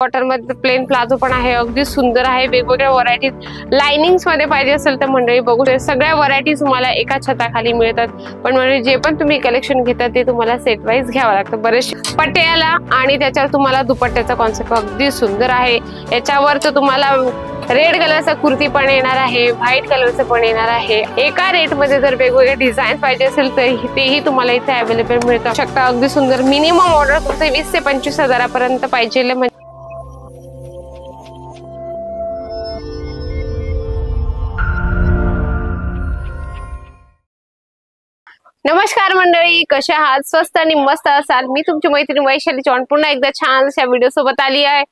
Cotton मध्ये plain palazzo पण आहे, अगदी सुंदर आहे। वेगवेगळ्या व्हरायटीज लाइनिंग्स मध्ये पाहिजे असेल तर मंडळी बघू शकता, सगळ्या व्हरायटीज तुम्हाला एका छताखाली मिळतात। पण म्हणजे जे पण तुम्ही कलेक्शन घेता ते तुम्हाला सेट वाईज घ्यावं लागतं। बरेचसे पटियाला आणि त्याच्यावर तुम्हाला दुपट्ट्याचा कॉन्सेप्ट अगदी सुंदर आहे। याच्यावर तर तुम्हाला रेड कलरचा कुर्ती पण येणार आहे, व्हाईट कलरचं पण येणार आहे। एका रेट मध्ये जर वेगवेगळे डिझाईन पाहिजे असेल तर तेही तुम्हाला इथे अवेलेबल मिळू शकता। अगदी सुंदर, मिनिमम ऑर्डर तुमचे 20 ते 25 हजारापर्यंत पाहिजे। नमस्कार मंडळी, कशा आहात? स्वस्त आणि मस्त असाल। मी तुमची मैत्रीण वैशाली चव्हाण पुन्हा एकदा छान अशा व्हिडिओ सोबत आली आहे।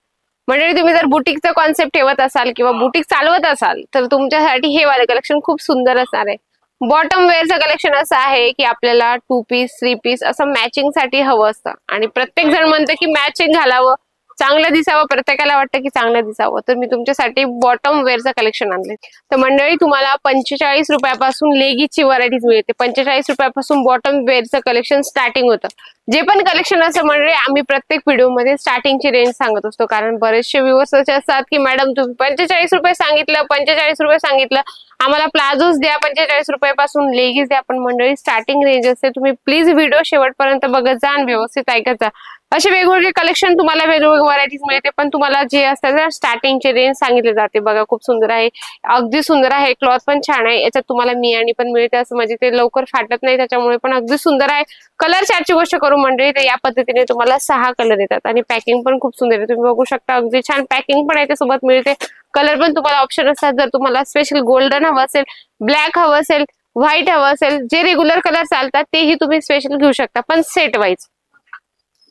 मंडळी, तुम्ही जर बुटीकचा कॉन्सेप्ट ठेवत असाल किंवा बुटीक चालवत असाल तर तुमच्यासाठी हे वाले कलेक्शन खूप सुंदर असणार आहे। बॉटम वेअरचं कलेक्शन असं आहे की आपल्याला 2 पीस 3 पीस असं मॅचिंग साठी हवं असतं आणि प्रत्येक जण म्हणतं की मॅचिंग घालावं, चांगलं दिसावं, प्रत्येकाला वाटतं की चांगलं दिसावं। तर मी तुमच्यासाठी बॉटम वेअरचं कलेक्शन आणले। तर मंडळी, तुम्हाला 45 रुपयापासून लेगीची व्हरायटीज मिळते। 45 रुपयापासून बॉटम वेअरचं कलेक्शन स्टार्टिंग होतं। जे पण कलेक्शन असं मंडळी आम्ही प्रत्येक व्हिडिओमध्ये स्टार्टिंगची रेंज सांगत असतो, कारण बरेचसे व्ह्यूअर्स असे असतात की मॅडम तुम्ही 45 रुपये सांगितलं, 45 रुपये सांगितलं, आम्हाला प्लाझोज द्या, 45 रुपयापासून लेगीज द्या। पण मंडळी स्टार्टिंग रेंज असते, तुम्ही प्लीज व्हिडिओ शेवटपर्यंत बघत जा आणि व्यवस्थित ऐकत जा। असे वेगवेगळे कलेक्शन तुम्हाला वेगवेगळे व्हरायटीज मिळते, पण तुम्हाला जे असतात स्टार्टिंगचे रेंज सांगितले जाते। बघा, खूप सुंदर आहे, अगदी सुंदर आहे, क्लॉथ पण छान आहे। याच्यात तुम्हाला मियाणी पण मिळते, असं म्हणजे ते लवकर फाटत नाही, त्याच्यामुळे पण अगदी सुंदर आहे। कलर चार्टची गोष्ट करू मंडळी तर या पद्धतीने तुम्हाला 6 कलर येतात आणि पॅकिंग पण खूप सुंदर आहे। तुम्ही बघू शकता, अगदी छान पॅकिंग पण याच्यासोबत मिळते। कलर पण तुम्हाला ऑप्शन असतात, जर तुम्हाला स्पेशल गोल्डन हवं असेल, ब्लॅक हवं असेल, व्हाईट हवं असेल, जे रेग्युलर कलर चालतात तेही तुम्ही स्पेशल घेऊ शकता, पण सेट वाईज।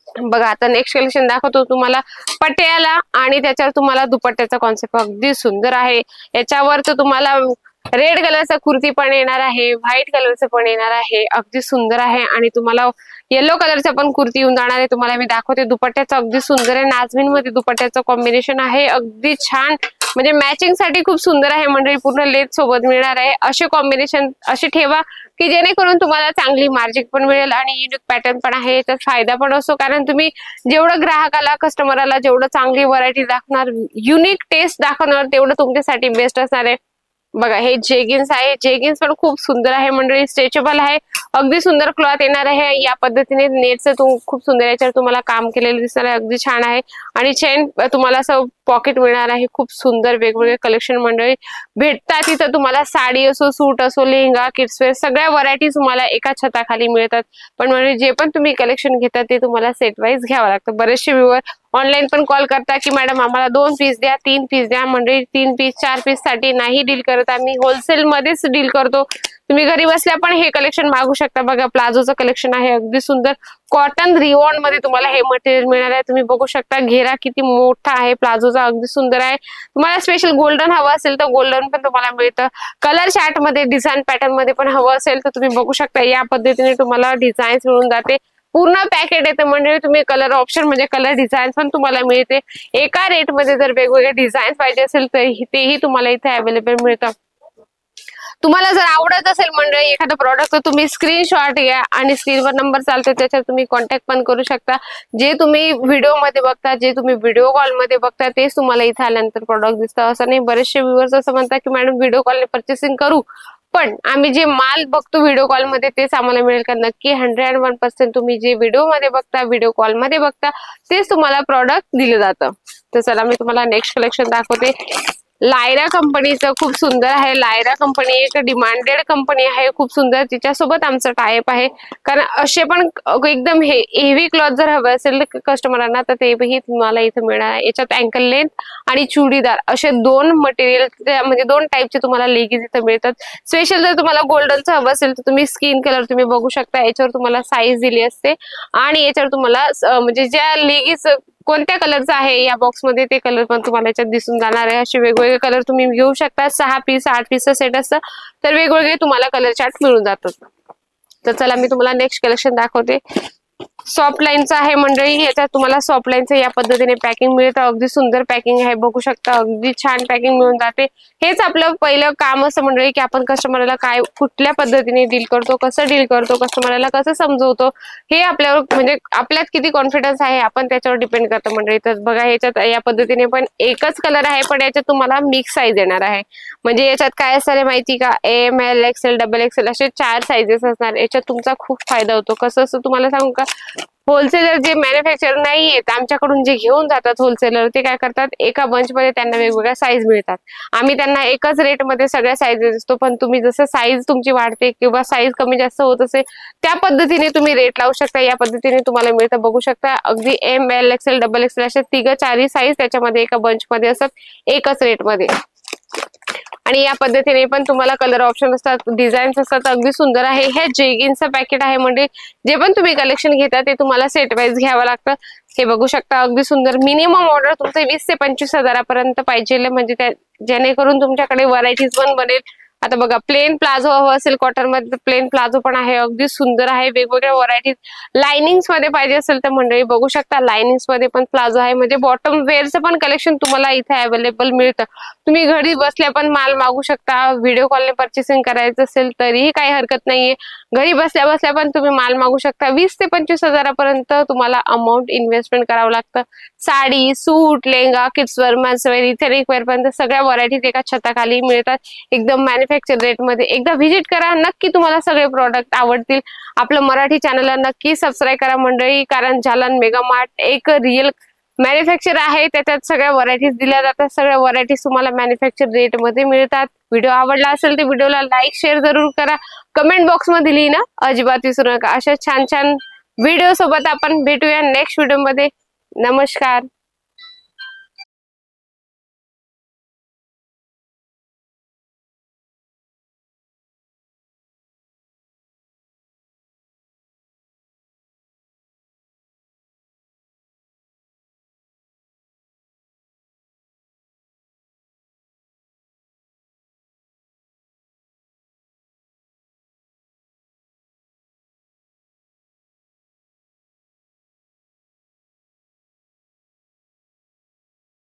बघा, आता नेक्स्ट कलेक्शन दाखवतो तुम्हाला पटियाला आणि त्याच्यावर तुम्हाला दुपट्ट्याचा कॉन्सेप्ट अगदी सुंदर आहे। याच्यावर तर तुम्हाला रेड कलरचा कुर्ती पण येणार आहे, व्हाईट कलरचं पण येणार आहे, अगदी सुंदर आहे। आणि तुम्हाला येलो कलरचा पण कुर्ती येऊन जाणार आहे। तुम्हाला मी दाखवते, दुपट्ट्याचं अगदी सुंदर आहे, नाजमीन मध्ये दुपट्ट्याचं कॉम्बिनेशन आहे, अगदी छान, म्हणजे मॅचिंग साठी खूप सुंदर आहे मंडळी। पूर्ण लेस सोबत मिळणार आहे। असे कॉम्बिनेशन असे ठेवा की जेणेकरून तुम्हाला चांगली मार्जिन पण मिळेल आणि युनिक पॅटर्न पण आहे, तर फायदा पण असतो। कारण तुम्ही जेवढं ग्राहकाला, कस्टमरला जेवढं चांगली व्हरायटी दाखवणार, युनिक टेस्ट दाखवणार, तेवढं तुमच्यासाठी बेस्ट असणार आहे। बघा, हे जेगिन्स आहे, जेगिन्स पण खूप सुंदर आहे मंडळी, स्ट्रेचेबल आहे, अगदी सुंदर क्लॉथ येणार आहे। या पद्धतीने नेटचं खूप सुंदर याच्यावर तुम्हाला काम केलेलं दिसणार आहे, अगदी छान आहे। आणि चेन तुम्हाला असं पॉकेट मिळणार आहे, खूप सुंदर वेगवेगळे कलेक्शन मंडळी भेटतात तिथं। तुम्हाला साडी असो, सूट असो, लेहंगा, किड्स वेअर, सगळ्या व्हरायटीज तुम्हाला एका छताखाली मिळतात। पण म्हणजे जे पण तुम्ही कलेक्शन घेता ते तुम्हाला सेट वाईज घ्यावं लागतं। बरेचसे व्ह्यूअर ऑनलाईन पण कॉल करता की मॅडम आम्हाला 2 पीस द्या, 3 पीस द्या। मंडळी 3 पीस 4 पीस साठी नाही डील करत, आम्ही होलसेल मध्येच डील करतो। तुम्ही घरी बसल्या पण हे कलेक्शन मागू शकता। बघा, प्लाझोचं कलेक्शन आहे, अगदी सुंदर, कॉटन रिओन मध्ये तुम्हाला हे मटेरियल मिळणार आहे। तुम्ही बघू शकता, घेरा किती मोठा आहे प्लाझोचा, अगदी सुंदर आहे। तुम्हाला स्पेशल गोल्डन हवं असेल तर गोल्डन पण तुम्हाला मिळतं। कलर चार्ट मध्ये, डिझाईन पॅटर्न मध्ये पण हवं असेल तर तुम्ही बघू शकता, या पद्धतीने तुम्हाला डिझाईन्स मिळून जाते। पूर्ण पॅकेट येते म्हणजे तुम्ही कलर ऑप्शन म्हणजे कलर डिझाईन पण तुम्हाला मिळते। एका रेट मध्ये जर वेगवेगळे डिझाईन पाहिजे असेल तर तेही तुम्हाला इथे अवेलेबल मिळतं। तुम्हाला जर आवडत असेल मंडळी एखादं प्रॉडक्ट तर तुम्ही स्क्रीनशॉट घ्या आणि स्क्रीनवर नंबर चालतो त्याच्यावर तुम्ही कॉन्टॅक्ट पण करू शकता। जे तुम्ही व्हिडिओ मध्ये बघता, जे तुम्ही व्हिडिओ कॉल मध्ये बघता तेच तुम्हाला इथे आल्यानंतर प्रॉडक्ट दिसतं, असं नाही। बरेचसे व्ह्यूअर्स असं म्हणतात की मॅडम व्हिडिओ कॉलने परचेसिंग करू, पण आम्ही जे माल बघतो व्हिडिओ कॉल मध्ये तेच आम्हाला मिळेल का? नक्की 101% तुम्ही जे व्हिडिओ मध्ये बघता, व्हिडिओ कॉल मध्ये बघता तेच तुम्हाला प्रॉडक्ट दिलं जातं। तर चला मी तुम्हाला नेक्स्ट कलेक्शन दाखवते। लायरा कंपनीचं खूप सुंदर आहे। लायरा कंपनी एक डिमांडेड कंपनी आहे, खूप सुंदर, तिच्यासोबत आमचं टायअप आहे। कारण असे पण एकदम हेवी क्लॉथ जर हवे असेल कस्टमरांना तर तेही तुम्हाला इथे मिळणार आहे। याच्यात अँकल लेंथ आणि चुडीदार असे 2 मटेरियल म्हणजे 2 टाईपचे तुम्हाला लेगीज इथे मिळतात। स्पेशल जर तुम्हाला गोल्डनचं हवं असेल तर तुम्ही स्किन कलर तुम्ही बघू शकता, याच्यावर तुम्हाला साईज दिली असते आणि याच्यावर तुम्हाला म्हणजे ज्या लेगीज कोणत्या कलरचा आहे या बॉक्स मध्ये ते कलर पण तुम्हाला याच्यात दिसून जाणार आहे। असे वेगवेगळे कलर तुम्ही घेऊ शकता। 6 पीस 8 पीसचा सेट असतं, तर वेगवेगळे तुम्हाला कलर चार्ट मिळून जातात। तर चला मी तुम्हाला नेक्स्ट कलेक्शन दाखवते। सॉफ्ट लाईनचा आहे मंडळी, याच्यात तुम्हाला सॉफ्ट लाईनचं या पद्धतीने पॅकिंग मिळतं. अगदी सुंदर पॅकिंग आहे, बघू शकता. अगदी छान पॅकिंग मिळून जाते. हेच आपलं पहिलं काम असं मंडळी की आपण कस्टमरला काय कुठल्या पद्धतीने डील करतो, कसं डील करतो, कस्टमरला कसं समजवतो, हे आपल्यावर म्हणजे आपल्यात किती कॉन्फिडन्स आहे आपण त्याच्यावर डिपेंड करतो मंडळी. तर बघा याच्यात या पद्धतीने पण एकच कलर आहे, पण याच्यात तुम्हाला मिक्स साईज येणार आहे. म्हणजे याच्यात काय असणार आहे माहिती का, M L XL double XL असे 4 साईजेस असणार. याच्यात तुमचा खूप फायदा होतो. कसं असं तुम्हाला सांगू का, होलसेलर जे मॅन्युफॅक्चर नाही आहेत आमच्याकडून जे घेऊन जातात होलसेलर, ते काय करतात, एका बंच मध्ये त्यांना वेगवेगळ्या साईज मिळतात. आम्ही त्यांना एकच रेट मध्ये सगळ्या साईजेस असतो, पण तुम्ही जसं साईज तुमची वाढते किंवा साईज कमी जास्त होत असेल त्या पद्धतीने तुम्ही रेट लावू शकता. या पद्धतीने तुम्हाला मिळतं, बघू शकता. अगदी M L XL double XL अशा 3-4 साईज त्याच्यामध्ये एका बंच मध्ये असतात, एकच रेट मध्ये. आणि या पद्धतीने पण तुम्हाला कलर ऑप्शन असतात, डिझाईन्स असतात. अगदी सुंदर आहे. हे जेगिन्सचं पॅकेट आहे म्हणजे जे पण तुम्ही कलेक्शन घेता ते तुम्हाला सेट वाईज घ्यावं लागतं. हे बघू शकता, अगदी सुंदर. मिनिमम ऑर्डर तुमचं 20 ते 25 हजारापर्यंत पाहिजे, म्हणजे जेणेकरून तुमच्याकडे व्हरायटीज पण बनेल. आता बघा, प्लेन प्लाझो हवं असेल कॉटन मध्ये तर प्लेन प्लाझो पण आहे, अगदी सुंदर आहे. वेगवेगळ्या व्हरायटीज लाइनिंग्स मध्ये पाहिजे असेल तर मंडळी बघू शकता, लाइनिंग्स मध्ये पण प्लाझो आहे. म्हणजे बॉटम वेअरचं पण कलेक्शन तुम्हाला इथे अवेलेबल मिळतं. तुम्ही घरी बसल्या पण माल मागू शकता. व्हिडिओ कॉलने परचेसिंग करायचं असेल तरीही काही हरकत नाहीये. घरी बसल्या बसल्या पण तुम्ही माल मागू शकता. 20 ते 25 हजारापर्यंत तुम्हाला अमाऊंट इन्व्हेस्टमेंट करावं लागतं. Sari, suit, lehenga, kids wear, men's wear, ethnic wear पर्यंत सगळ्या व्हरायटीज एका छताखाली मिळतात, एकदम मॅन्युफॅक्चर रेट मध्ये. एकदा व्हिजिट करा, नक्की तुम्हाला सगळे प्रोडक्ट आवडतील. आपलं मराठी चॅनलला नक्की सबस्क्राईब करा मंडळी, कारण जालन मेगा मार्ट एक रिअल मॅन्युफॅक्चर आहे. त्याच्यात सगळ्या व्हरायटीज दिल्या जातात. सगळ्या व्हरायटीज तुम्हाला मॅन्युफॅक्चर रेट मध्ये मिळतात. व्हिडिओ आवडला असेल तर व्हिडिओला लाईक शेअर जरूर करा. कमेंट बॉक्स मध्ये लिहिणं अजिबात विसरू नका. अशा छान छान व्हिडिओ सोबत आपण भेटूया नेक्स्ट व्हिडिओ मध्ये. नमस्कार.